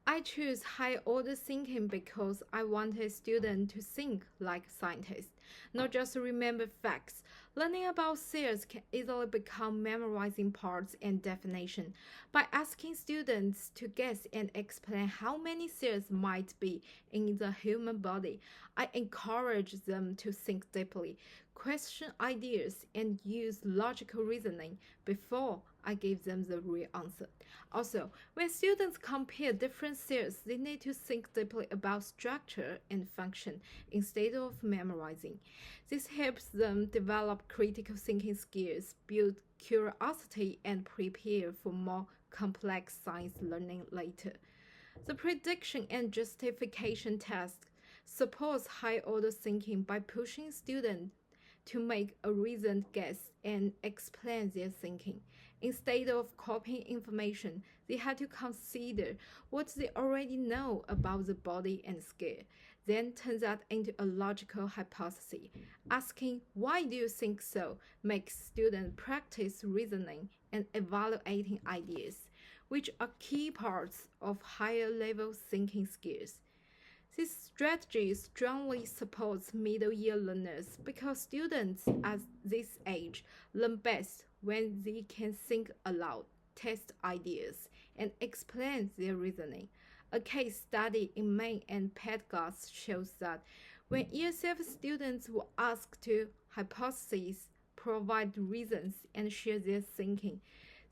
I choose high order thinking because I wanted students to think like scientists, not just remember facts. Learning about cells can easily become memorizing parts and definition. By asking students to guess and explain how many cells might be in the human body, I encourage them to think deeply, question ideas, and use logical reasoning before I give them the real answer. Also, when students compare different cells, they need to think deeply about structure and function instead of memorizing. This helps them develop critical thinking skills, build curiosity, and prepare for more complex science learning later. The prediction and justification task supports high order thinking by pushing students to make a reasoned guess and explain their thinking. Instead of copying information, they had to consider what they already know about the body and scale, then turn that into a logical hypothesis. Asking, why do you think so, makes students practice reasoning and evaluating ideas, which are key parts of higher level thinking skills. This strategy strongly supports middle year learners because students at this age learn best when they can think aloud, test ideas, and explain their reasoning. A case study in Maine and Pedgas shows that when year 7 students were asked to hypothesize, provide reasons, and share their thinking,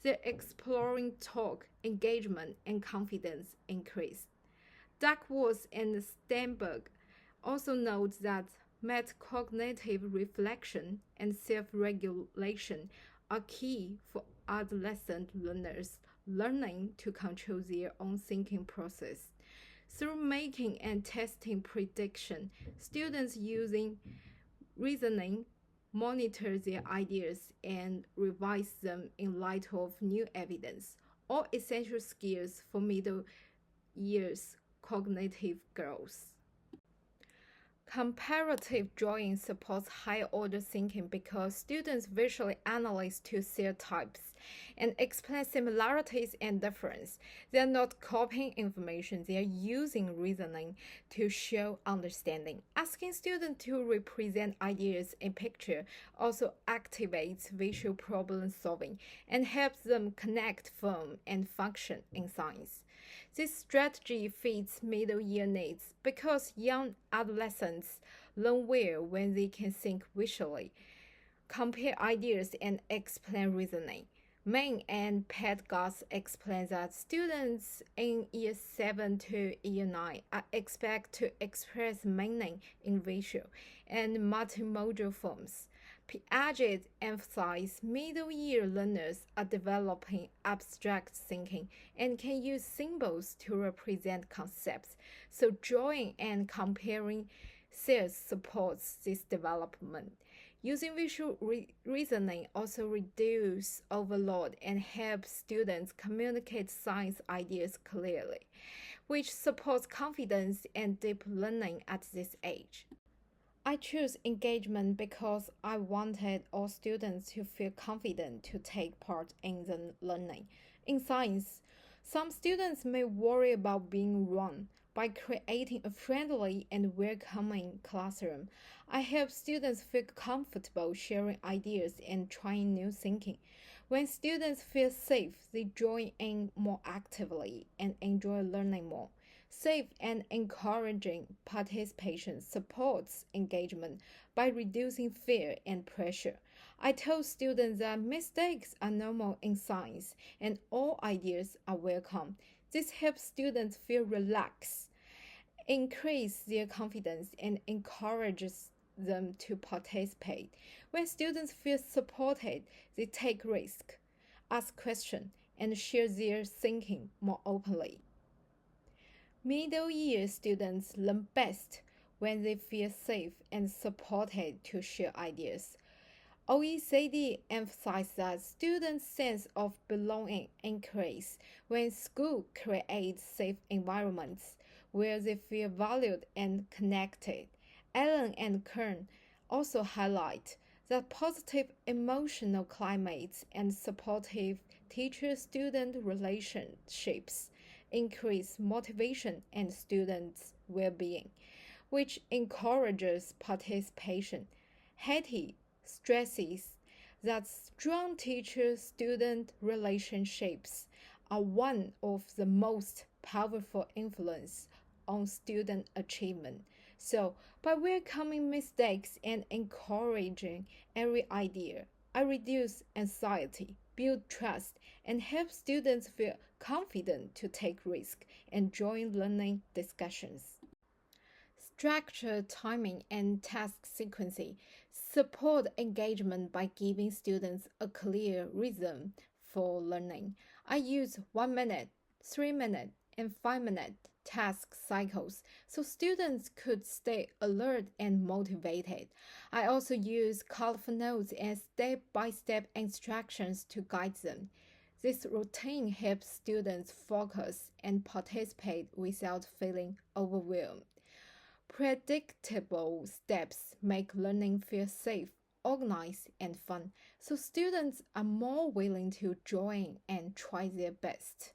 their exploring talk, engagement, and confidence increased. Duckworth and Steinberg also note that metacognitive reflection and self-regulation are key for adolescent learners learning to control their own thinking process. Through making and testing prediction, students using reasoning monitor their ideas and revise them in light of new evidence, all essential skills for middle years cognitive growth. Comparative drawing supports higher order thinking because students visually analyze two cell types and explain similarities and difference. They are not copying information, they are using reasoning to show understanding. Asking students to represent ideas in picture also activates visual problem solving and helps them connect form and function in science. This strategy fits middle year needs because young adolescents learn well when they can think visually, compare ideas, and explain reasoning. Main and Pat Goss explain that students in year 7 to year 9 are expected to express meaning in visual and multimodal forms. Piaget emphasized middle year learners are developing abstract thinking and can use symbols to represent concepts, so drawing and comparing cells supports this development. Using visual reasoning also reduces overload and helps students communicate science ideas clearly, which supports confidence and deep learning at this age. I chose engagement because I wanted all students to feel confident to take part in the learning. In science, some students may worry about being wrong. By creating a friendly and welcoming classroom, I help students feel comfortable sharing ideas and trying new thinking. When students feel safe, they join in more actively and enjoy learning more. Safe and encouraging participation supports engagement by reducing fear and pressure. I told students that mistakes are normal in science and all ideas are welcome. This helps students feel relaxed, increase their confidence, and encourages them to participate. When students feel supported, they take risks, ask questions, and share their thinking more openly. Middle year students learn best when they feel safe and supported to share ideas. OECD emphasizes that students' sense of belonging increases when school creates safe environments where they feel valued and connected. Allen and Kern also highlight that positive emotional climates and supportive teacher-student relationships increase motivation and students' well-being, which encourages participation. Haiti stresses that strong teacher-student relationships are one of the most powerful influence on student achievement. So, by welcoming mistakes and encouraging every idea, I reduce anxiety, build trust, and help students feel confident to take risks and join learning discussions. Structure, timing, and task sequencing support engagement by giving students a clear rhythm for learning. I use 1 minute, 3 minute, and 5 minute task cycles so students could stay alert and motivated. I also use colorful notes and step by step instructions to guide them. This routine helps students focus and participate without feeling overwhelmed. Predictable steps make learning feel safe, organized, and fun, so students are more willing to join and try their best.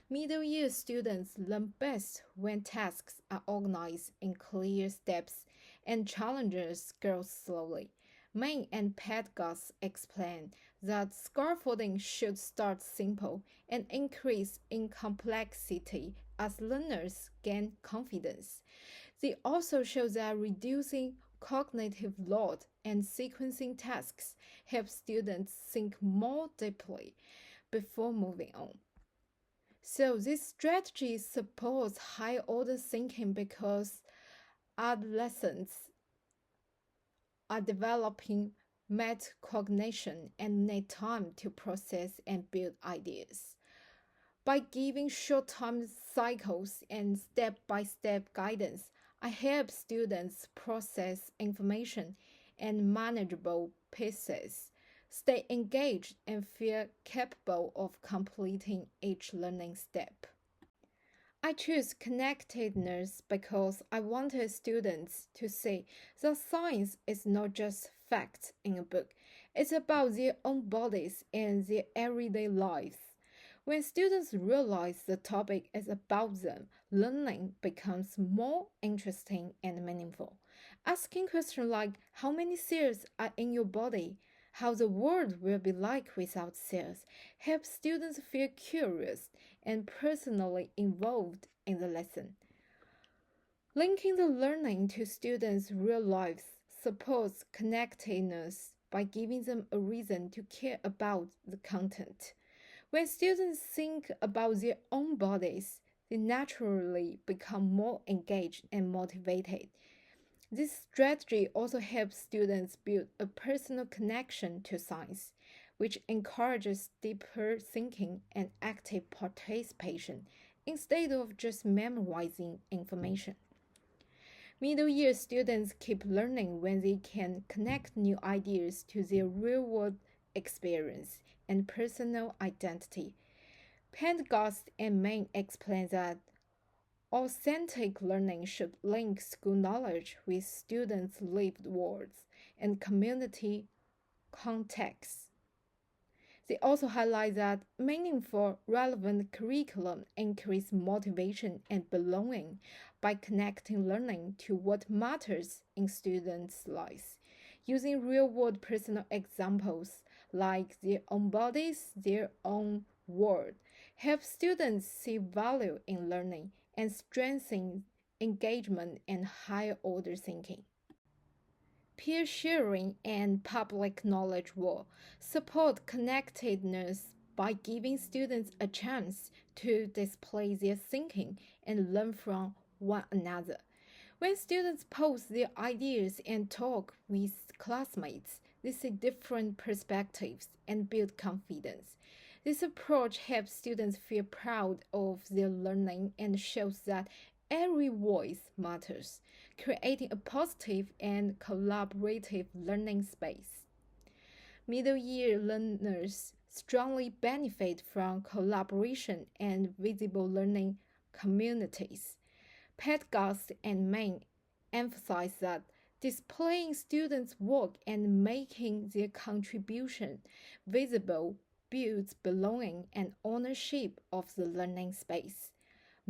Middle year students learn best when tasks are organized in clear steps and challenges go slowly. Main and pedagogues explain that scaffolding should start simple and increase in complexity as learners gain confidence. They also show that reducing cognitive load and sequencing tasks help students think more deeply before moving on. So this strategy supports high order thinking because adolescents are developing metacognition and need time to process and build ideas. By giving short time cycles and step by step guidance, I help students process information in manageable pieces, stay engaged, and feel capable of completing each learning step. I choose connectedness because I wanted students to see that science is not just facts in a book, it's about their own bodies and their everyday lives. When students realize the topic is about them, learning becomes more interesting and meaningful. Asking questions like how many cells are in your body, how the world will be like without cells, helps students feel curious and personally involved in the lesson. Linking the learning to students' real lives supports connectedness by giving them a reason to care about the content. When students think about their own bodies, they naturally become more engaged and motivated. This strategy also helps students build a personal connection to science, which encourages deeper thinking and active participation instead of just memorizing information. Middle year students keep learning when they can connect new ideas to their real world experience and personal identity. Pendergast and Main explain that authentic learning should link school knowledge with students' lived worlds and community contexts. They also highlight that meaningful, relevant curriculum increase motivation and belonging by connecting learning to what matters in students' lives. Using real-world personal examples like their own bodies, their own world, helps students see value in learning and strengthen engagement and higher order thinking. Peer sharing and public knowledge will support connectedness by giving students a chance to display their thinking and learn from one another. When students post their ideas and talk with classmates, they see different perspectives and build confidence. This approach helps students feel proud of their learning and shows that every voice matters, creating a positive and collaborative learning space. Middle year learners strongly benefit from collaboration and visible learning communities. Pedagogues and Main emphasize that displaying students' work and making their contribution visible builds belonging and ownership of the learning space.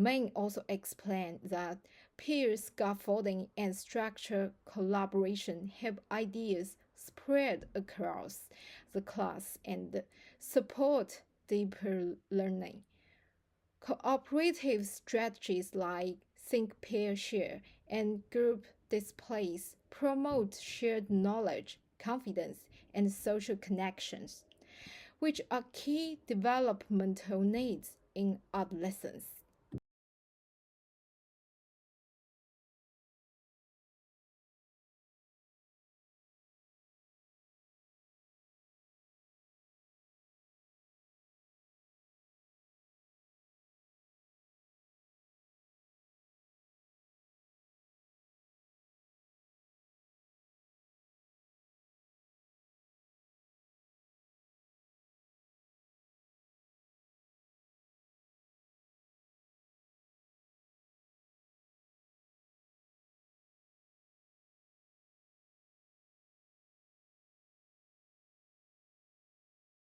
Main also explained that peer scaffolding and structured collaboration help ideas spread across the class and support deeper learning. Cooperative strategies like think, pair, share and group displays promote shared knowledge, confidence, and social connections, which are key developmental needs in adolescence.